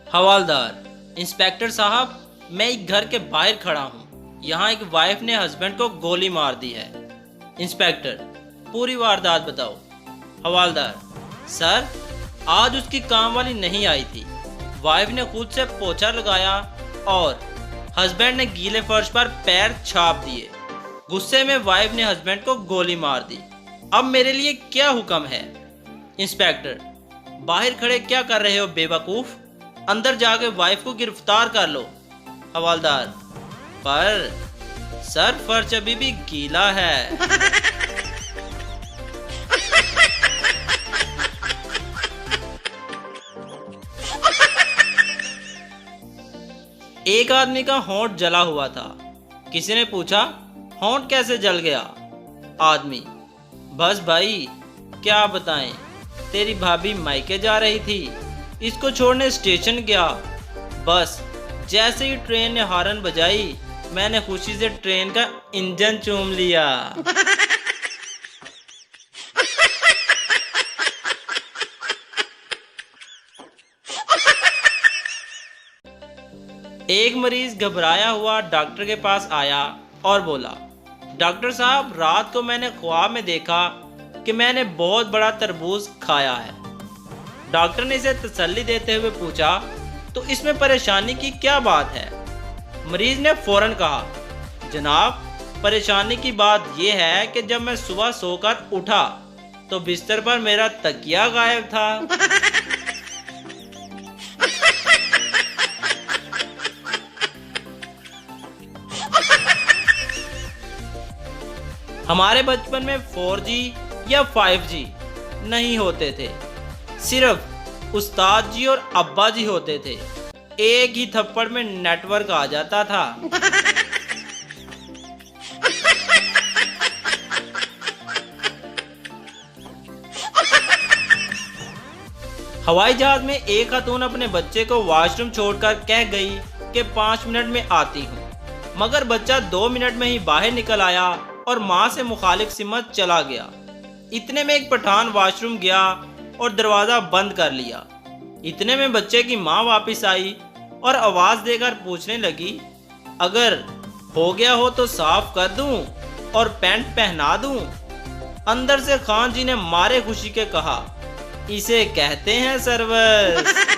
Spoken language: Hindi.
हवालदार, इंस्पेक्टर साहब, मैं एक घर के बाहर खड़ा हूँ। यहाँ एक वाइफ ने हस्बैंड को गोली मार दी है। इंस्पेक्टर, पूरी वारदात बताओ। हवालदार, सर, आज उसकी काम वाली नहीं आई थी। वाइफ ने खुद से पोछा लगाया और हस्बैंड ने गीले फर्श पर पैर छाप दिए। गुस्से में वाइफ ने हस्बैंड को गोली मार दी। अब मेरे लिए क्या हुक्म है? इंस्पेक्टर, बाहर खड़े क्या कर रहे हो बेवकूफ? अंदर जाके वाइफ को गिरफ्तार कर लो। हवालदार, पर सर फर्श अभी भी गीला है। एक आदमी का होंठ जला हुआ था। किसी ने पूछा, होंठ कैसे जल गया? आदमी, बस भाई, क्या बताएं, तेरी भाभी मायके जा रही थी, इसको छोड़ने स्टेशन गया। बस जैसे ही ट्रेन ने हॉर्न बजाई, मैंने खुशी से ट्रेन का इंजन चूम लिया। एक मरीज घबराया हुआ डॉक्टर के पास आया और बोला, डॉक्टर साहब, रात को मैंने ख्वाब में देखा कि मैंने बहुत बड़ा तरबूज खाया है। डॉक्टर ने इसे तसल्ली देते हुए पूछा, तो इसमें परेशानी की क्या बात है? मरीज ने फौरन कहा, जनाब, परेशानी की बात यह है कि जब मैं सुबह सोकर उठा तो बिस्तर पर मेरा तकिया गायब था। हमारे बचपन में 4G या 5G नहीं होते थे, सिर्फ उस्ताद जी और अब्बा जी होते थे। एक ही थप्पड़ में नेटवर्क आ जाता था। हवाई जहाज में एक खातून अपने बच्चे को वॉशरूम छोड़कर कह गई कि 5 मिनट में आती हूँ, मगर बच्चा 2 मिनट में ही बाहर निकल आया और माँ से मुखालिफ सिमत चला गया। इतने में एक पठान वॉशरूम गया और दरवाजा बंद कर लिया। इतने में बच्चे की माँ वापस आई और आवाज देकर पूछने लगी, अगर हो गया हो तो साफ कर दूं और पैंट पहना दूं? अंदर से खान जी ने मारे खुशी के कहा, इसे कहते हैं सर्विस।